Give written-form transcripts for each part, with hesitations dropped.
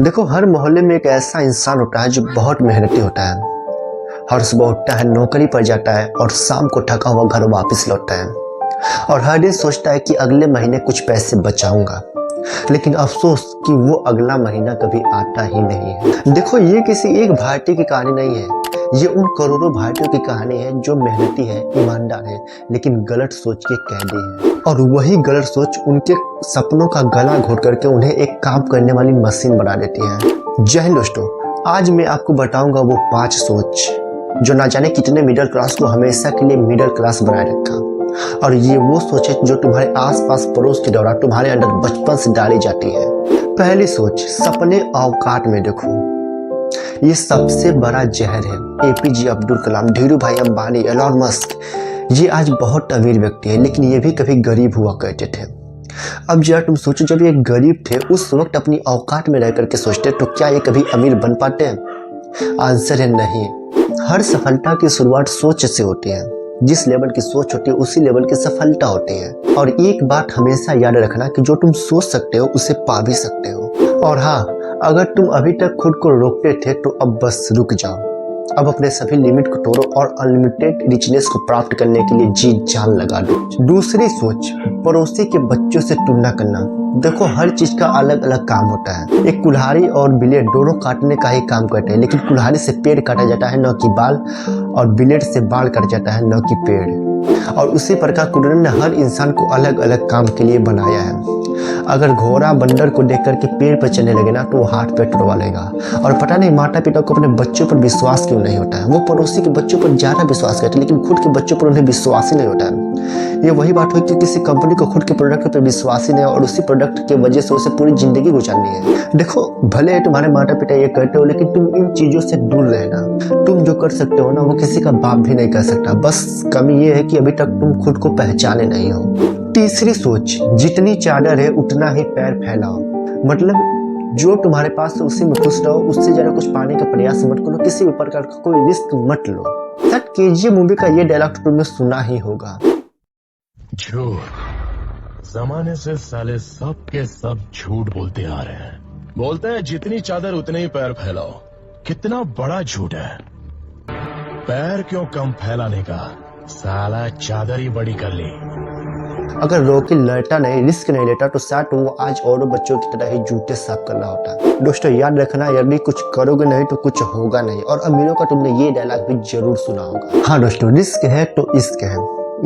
देखो, हर मोहल्ले में एक ऐसा इंसान होता है जो बहुत मेहनती होता है। हर सुबह उठता है, नौकरी पर जाता है और शाम को थका हुआ घर वापस लौटता है और हर दिन सोचता है कि अगले महीने कुछ पैसे बचाऊंगा। लेकिन अफसोस कि वो अगला महीना कभी आता ही नहीं है। देखो, ये किसी एक भारतीय की कहानी नहीं है, ये उन करोड़ों भारतीयों की कहानी है जो मेहनती है, ईमानदार है, लेकिन गलत सोच के कैदी है। और वही गलत सोच उनके सपनों का गला घोट करके उन्हें एक काम करने वाली मशीन बना देती है। जय हिंद दोस्तों, आज मैं आपको बताऊंगा वो 5 सोच जो ना जाने कितने मिडिल क्लास को हमेशा के लिए मिडिल क्लास बनाए रखा। और ये वो सोच है जो तुम्हारे आसपास पड़ोस के दौरान तुम्हारे अंदर बचपन से डाली जाती है। पहली सोच, सपने औकात में देखो। ये सबसे बड़ा जहर है। एपीजे अब्दुल कलाम, धीरू भाई अंबानी, एलॉन मस्क, ये आज बहुत अमीर व्यक्ति है, लेकिन ये भी कभी गरीब हुआ करते थे। अब जरा तुम सोचो, जब ये गरीब थे उस वक्त अपनी औकात में रह करके सोचते, तो क्या ये कभी अमीर बन पाते हैं? आंसर है नहीं। हर सफलता की शुरुआत सोच से होती है। जिस लेवल की सोच होती है उसी लेवल की सफलता होती है। और एक बात हमेशा याद रखना कि जो तुम सोच सकते हो उसे पा भी सकते हो। और हाँ, अगर तुम अभी तक खुद को रोकते थे तो अब बस रुक जाओ। अब अपने सभी लिमिट को तोड़ो और अनलिमिटेड रिचनेस को प्राप्त करने के लिए जी जान लगा दो। दूसरी सोच, पड़ोसी के बच्चों से तुलना करना। देखो, हर चीज का अलग अलग काम होता है। एक कुल्हाड़ी और ब्लेड दोनों काटने का ही काम करते हैं, लेकिन कुल्हाड़ी से पेड़ काटा जाता है, न कि बाल, और ब्लेड से बाल काटा जाता है, न कि पेड़। और उसी प्रकार कुदरत ने हर इंसान को अलग अलग काम के लिए बनाया है। अगर घोड़ा बंदर को देख करके पेड़ पर चलने लगे ना तो वो हाथ पैर तुड़वा लेगा। और पता नहीं माता पिता को अपने बच्चों पर विश्वास क्यों नहीं होता है। वो पड़ोसी के बच्चों पर ज्यादा विश्वास करते हैं, लेकिन खुद के बच्चों पर उन्हें विश्वास ही नहीं होता है। ये वही बात हुई कि किसी कंपनी को खुद के प्रोडक्ट पर विश्वास ही नहीं और उसी प्रोडक्ट की वजह से उसे पूरी जिंदगी गुजारनी है। देखो, भले तुम्हारे माता पिता ये करते हो, लेकिन तुम इन चीजों से दूर रहना। तुम जो कर सकते हो ना, वो किसी का बाप भी नहीं कर सकता। बस कमी ये है कि अभी तक तुम खुद को पहचाने नहीं हो। तीसरी सोच, जितनी चादर है उतना ही पैर फैलाओ। मतलब जो तुम्हारे पास उसी में खुश रहो, उससे ज्यादा कुछ पाने का प्रयास मत करो, किसी भी प्रकार का कोई रिस्क मत लो। शायद केजीएफ मूवी का ये डायलॉग तुमने सुना ही होगा। झूठ जमाने से साले सब के सब झूठ बोलते आ रहे हैं। बोलते हैं जितनी चादर उतने ही पैर फैलाओ। कितना बड़ा झूठ है। पैर क्यों कम फैलाने का, साला चादर ही बड़ी कर ली। अगर रॉकी लड़ता नहीं, रिस्क नहीं लेता, तो शायद वो आज औरों बच्चों की तरह ही जूते साफ कर रहा होता। दोस्तों, याद रखना, यदि कुछ करोगे नहीं तो कुछ होगा नहीं। और अमीरों का तुमने ये डायलॉग भी जरूर सुना होगा। हाँ दोस्तों, रिस्क है तो इश्क है,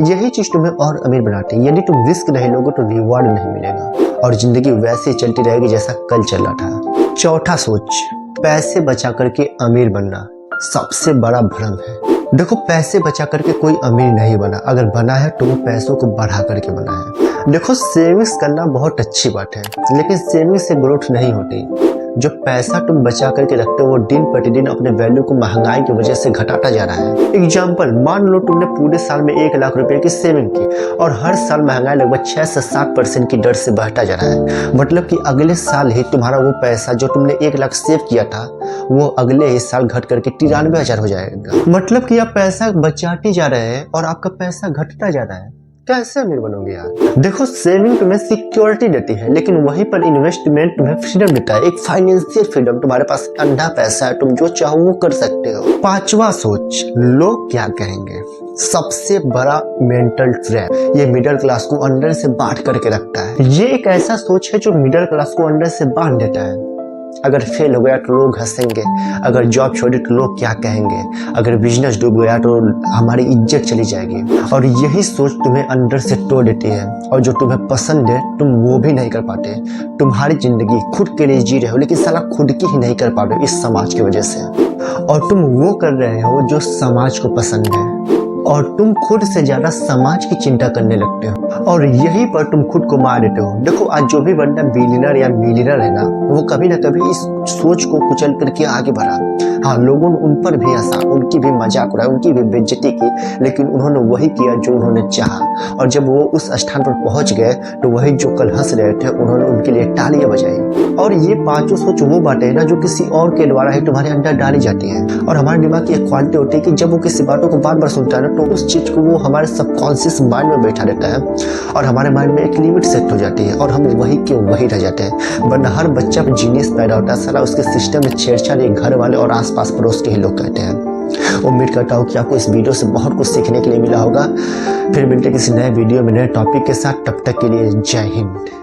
यही चीज तुम्हें और अमीर बनाती है। यदि तुम रिस्क नहीं लोगे तो रिवॉर्ड नहीं मिलेगा और जिंदगी वैसे ही चलती रहेगी जैसा कल चल रहा था। चौथा सोच, पैसे बचा करके अमीर बनना सबसे बड़ा भ्रम है। देखो, पैसे बचा करके कोई अमीर नहीं बना। अगर बना है तो वो पैसों को बढ़ा करके बना है। देखो, सेविंग्स करना बहुत अच्छी बात है, लेकिन सेविंग से ग्रोथ नहीं होती। जो पैसा तुम बचा करके रखते हो वो दिन प्रतिदिन अपने वैल्यू को महंगाई की वजह से घटाता जा रहा है। एग्जाम्पल, मान लो तुमने पूरे साल में 1 लाख रुपए की सेविंग की और हर साल महंगाई लगभग 6 से 7% की दर से बढ़ता जा रहा है। मतलब कि अगले साल ही तुम्हारा वो पैसा जो तुमने 1 लाख सेव किया था वो अगले ही साल घट करके 93,000 हो जाएगा। मतलब कि आप पैसा बचाते जा रहे हैं और आपका पैसा घटता जा रहा है। कैसे अमीर बनोगे यार? देखो, सेविंग तुम्हें सिक्योरिटी देती है, लेकिन वहीं पर इन्वेस्टमेंट तुम्हें फ्रीडम देता है, एक फाइनेंशियल फ्रीडम। तुम्हारे पास अंधा पैसा है, तुम जो चाहो वो कर सकते हो। पांचवा सोच, लोग क्या कहेंगे। सबसे बड़ा मेंटल ट्रैप, ये मिडिल क्लास को अंदर से बांध करके रखता है। ये एक ऐसा सोच है जो मिडिल क्लास को अंदर से बांध देता है। अगर फेल हो गया तो लोग हंसेंगे, अगर जॉब छोड़ी तो लोग क्या कहेंगे, अगर बिजनेस डूब गया तो हमारी इज्जत चली जाएगी। और यही सोच तुम्हें अंदर से तोड़ देती है और जो तुम्हें पसंद है तुम वो भी नहीं कर पाते। तुम्हारी जिंदगी खुद के लिए जी रहे हो, लेकिन साला खुद की ही नहीं कर पा रहे हो इस समाज की वजह से। और तुम वो कर रहे हो जो समाज को पसंद है और तुम खुद से ज्यादा समाज की चिंता करने लगते हो और यहीं पर तुम खुद को मार देते हो। देखो, आज जो भी बंदा बिलियनर या मिलियनर है ना, वो कभी ना कभी इस सोच को कुचल करके आगे बढ़ा। हाँ, लोगों ने उन पर भी हंसा, उनकी भी मजाक उड़ाया, उनकी भी बेइज्जती की, लेकिन उन्होंने वही किया जो उन्होंने चाहा। और जब वो उस स्थान पर पहुंच गए तो वही जो कल हंस रहे थे उन्होंने उनके लिए तालियां बजाई। और ये पांचों सोच वो बातें हैं ना जो किसी और के द्वारा ही तुम्हारे अंदर डाली जाती हैं। और हमारे दिमाग की एक क्वालिटी होती है कि जब वो किसी बातों को बार बार सुनता है ना तो उस चीज को वो हमारे सबकॉन्शियस माइंड में बैठा रहता है और हमारे माइंड में एक लिमिट सेट हो जाती है और हम वही के वही रह जाते हैं। वरना हर बच्चा जीनियस पैदा होता है, सारा उसके सिस्टम में छेड़छाड़ घर वाले और आसपास पड़ोस के ही लोग कहते हैं। उम्मीद करता हूँ कि आपको इस वीडियो से बहुत कुछ सीखने के लिए मिला होगा। फिर मिलते किसी नए वीडियो में नए टॉपिक के साथ, तब तक के लिए जय हिंद।